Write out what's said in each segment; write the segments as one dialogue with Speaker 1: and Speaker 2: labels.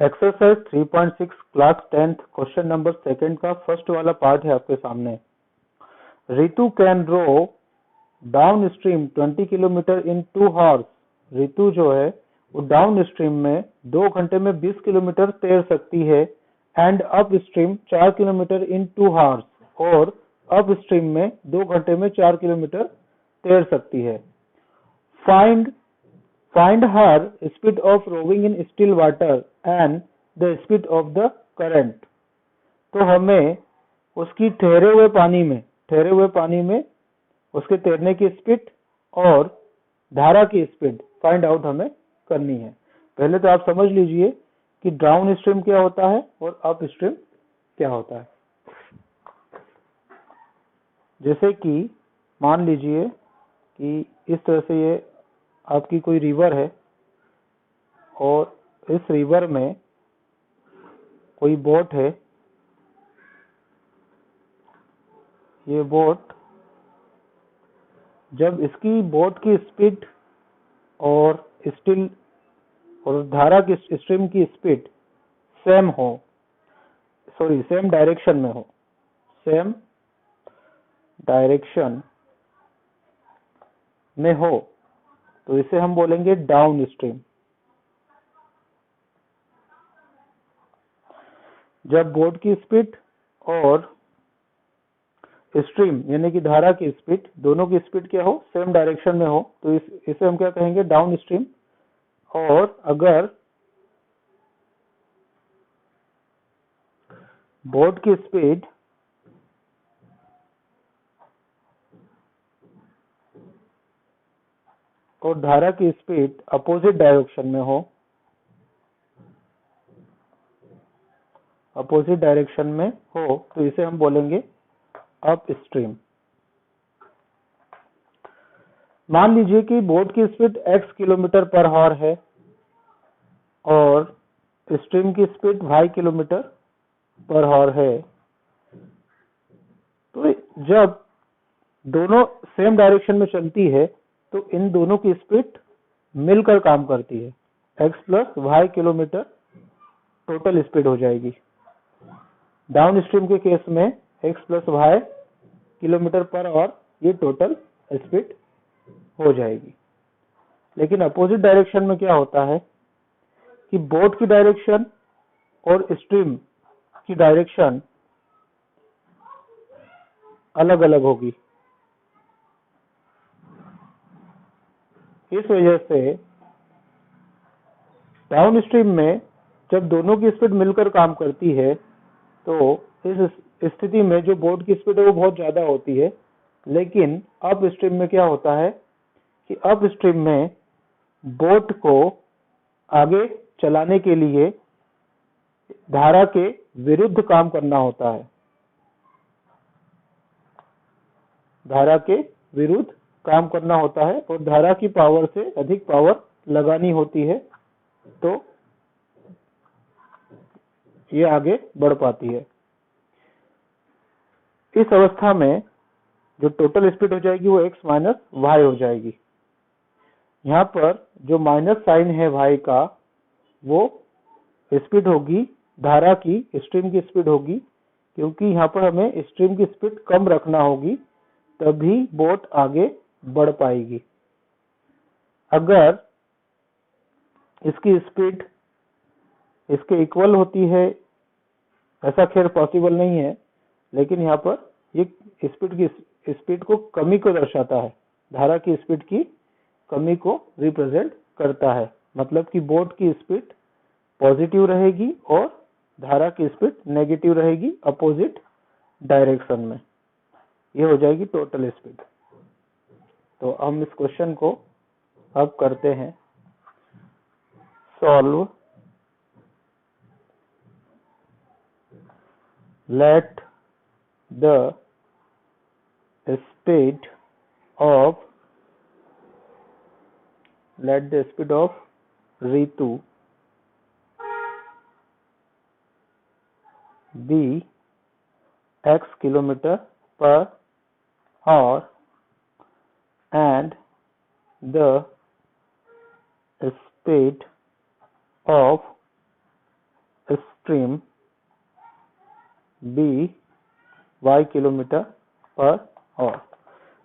Speaker 1: Exercise 3.6 class 10th question number second का first वाला part है आपके सामने। Ritu can row down stream 20 kilometre in 2 hours। Ritu जो है वो डाउन स्ट्रीम में 2 घंटे में 20 किलोमीटर तैर सकती है and up stream 4 kilometre in 2 hours, और अप स्ट्रीम में 2 घंटे में 4 किलोमीटर तैर सकती है। Find her speed of rowing in still water and the speed of the current। तो हमें उसकी ठहरे हुए पानी में उसके तैरने की स्पीड और धारा की स्पीड फाइंड आउट हमें करनी है। पहले तो आप समझ लीजिए कि डाउन स्ट्रीम क्या होता है और अप स्ट्रीम क्या होता है। जैसे कि मान लीजिए कि इस तरह से ये आपकी कोई रिवर है और इस रिवर में कोई बोट है। ये बोट, जब इसकी बोट की स्पीड और धारा की स्ट्रीम की स्पीड सेम डायरेक्शन में हो तो इसे हम बोलेंगे डाउन स्ट्रीम। जब बोट की स्पीड और स्ट्रीम यानी कि धारा की स्पीड, दोनों की स्पीड क्या हो, सेम डायरेक्शन में हो, तो इसे हम क्या कहेंगे, डाउन स्ट्रीम। और अगर बोट की स्पीड और धारा की स्पीड अपोजिट डायरेक्शन में हो तो इसे हम बोलेंगे अप स्ट्रीम। मान लीजिए कि बोट की speed x kilometre per our है और स्ट्रीम की speed y kilometre per our है। तो जब दोनों सेम डायरेक्शन में चलती है तो इन दोनों की स्पीड मिलकर काम करती है। x plus y kilometre total speed हो जाएगी। डाउन स्ट्रीम के केस में x plus y kilometre per hour ये टोटल स्पीड हो जाएगी। लेकिन अपोजिट डायरेक्शन में क्या होता है कि बोट की डायरेक्शन और स्ट्रीम की डायरेक्शन अलग अलग होगी। इस वजह से डाउन स्ट्रीम में जब दोनों की स्पीड मिलकर काम करती है तो इस स्थिति में जो बोट की स्पीड है वो बहुत ज्यादा होती है। लेकिन अप स्ट्रीम में क्या होता है कि अप स्ट्रीम में बोट को आगे चलाने के लिए धारा के विरुद्ध काम करना होता है। और धारा की पावर से अधिक पावर लगानी होती है तो ये आगे बढ़ पाती है। इस अवस्था में जो टोटल स्पीड हो जाएगी वो x माइनस y हो जाएगी। यहाँ पर जो माइनस साइन है y का वो स्पीड होगी धारा की, स्ट्रीम की स्पीड होगी, क्योंकि यहाँ पर हमें स्ट्रीम की स्पीड कम रखना होगी तभी बोट आगे बढ़ पाएगी। अगर इसकी स्पीड इसके इक्वल होती है, ऐसा खैर पॉसिबल नहीं है, लेकिन यहाँ पर ये स्पीड को कमी को दर्शाता है, धारा की स्पीड की कमी को रिप्रेजेंट करता है। मतलब कि बोट की स्पीड पॉजिटिव रहेगी और धारा की स्पीड नेगेटिव रहेगी अपोजिट डायरेक्शन में। ये हो जाएगी टोटल स्पीड। तो हम इस क्वेश्चन को अब करते हैं solve. Let the speed of Ritu be x kilometer per hour and the speed of stream B y kilometre per hour.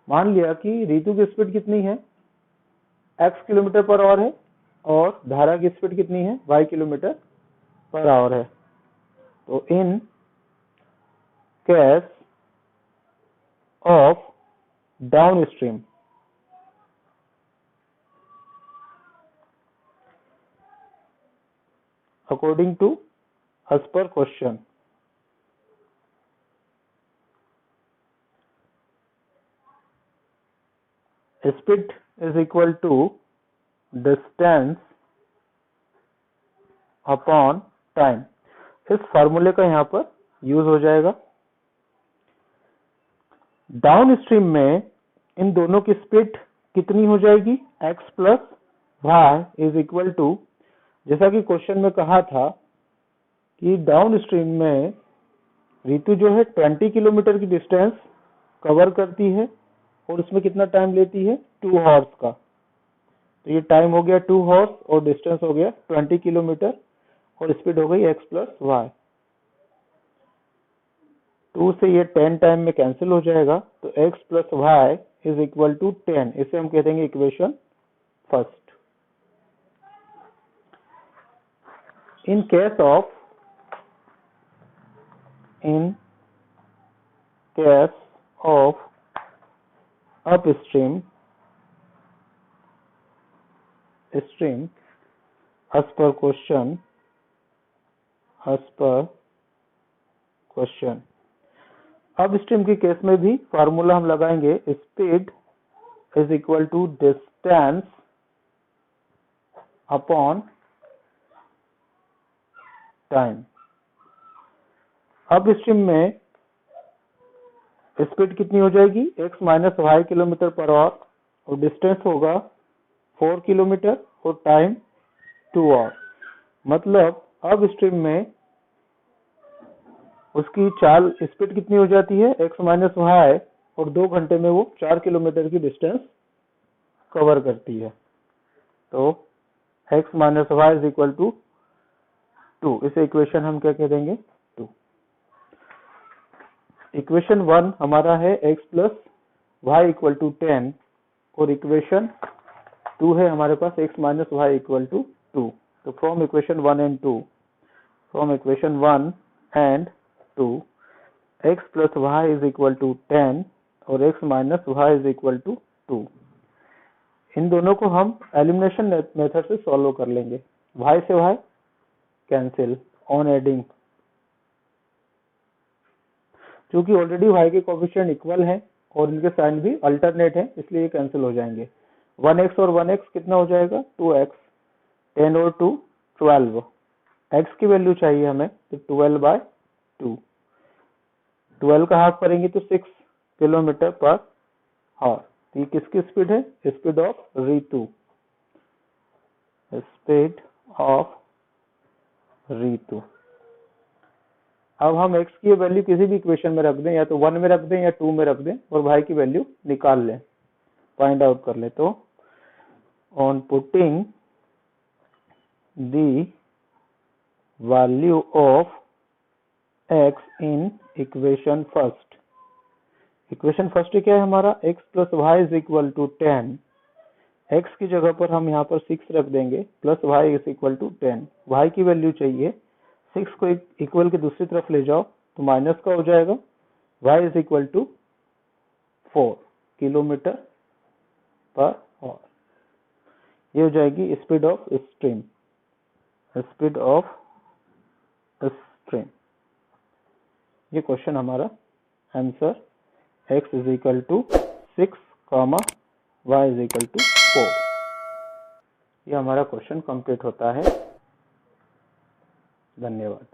Speaker 1: मान लिया कि ऋतु की स्पीड कितनी है, x किलोमीटर पर आवर है और धारा की स्पीड कितनी है, y किलोमीटर पर आवर है। तो इन case of down stream, according to as per question, speed is equal to distance upon time। इस फार्मूले का यहाँ पर यूज हो जाएगा। डाउन स्ट्रीम में इन दोनों की स्पीड कितनी हो जाएगी, x plus Y is equal to, जैसा कि क्वेश्चन में कहा था कि डाउन स्ट्रीम में ऋतु जो है 20 किलोमीटर की डिस्टेंस कवर करती है और उसमें कितना टाइम लेती है, 2 हॉर्स का। तो ये टाइम हो गया 2 हॉर्स और डिस्टेंस हो गया 20 किलोमीटर और स्पीड हो गई x प्लस वाई। 2 से ये 10 टाइम में कैंसिल हो जाएगा, तो x plus Y is equal to 10। इसे हम कह देंगे equation first. In case of upstream as per question, upstream के केस में भी फार्मूला हम लगाएंगे, speed is equal to distance upon time. Upstream में स्पीड कितनी हो जाएगी, x minus Y kilometre per hour और डिस्टेंस होगा 4 किलोमीटर और टाइम 2 आवर। मतलब अपस्ट्रीम में उसकी चाल स्पीड कितनी हो जाती है, x माइनस वाई, और 2 घंटे में वो 4 किलोमीटर की डिस्टेंस कवर करती है। तो x minus Y is equal to 2। इसे इक्वेशन हम क्या कह देंगे, 2। इक्वेशन 1 हमारा है x plus Y equal to 10 और इक्वेशन 2 है हमारे पास x minus Y equal to 2। तो from equation 1 and 2, x plus Y is equal to 10 और x minus Y is equal to 2। इन दोनों को हम एलिमिनेशन मेथड से सॉल्व कर लेंगे। y से y कैंसिल ऑन एडिंग, क्योंकि ऑलरेडी y के कोएफिशिएंट इक्वल हैं और इनके साइन भी अल्टरनेट हैं, इसलिए ये कैंसिल हो जाएंगे। 1x और 1x कितना हो जाएगा, 2x, 10 और 2 12। x की वैल्यू चाहिए हमें, तो 12/2। 12 का हाफ करेंगे तो 6 किलोमीटर पर आवर। ये किसकी स्पीड है, speed of Ritu, speed of Ritu. अब हम x की वैल्यू किसी भी इक्वेशन में रख दें, या तो 1 में रख दें या 2 में रख दें, और y की वैल्यू निकाल लें, फाइंड आउट कर लें। तो on putting the value of x in equation first, equation first क्या है हमारा, x plus Y is equal to 10। x की जगह पर हम यहाँ पर 6 रख देंगे, plus Y is equal to 10। y की वैल्यू चाहिए, 6 को इक्वल के दूसरी तरफ ले जाओ तो माइनस का हो जाएगा, y is equal to 4 kilometre per hour. ये हो जाएगी speed of stream, speed of stream. ये क्वेश्चन हमारा answer x is equal to 6, y is equal to 4। ये हमारा क्वेश्चन कंप्लीट होता है। धन्यवाद।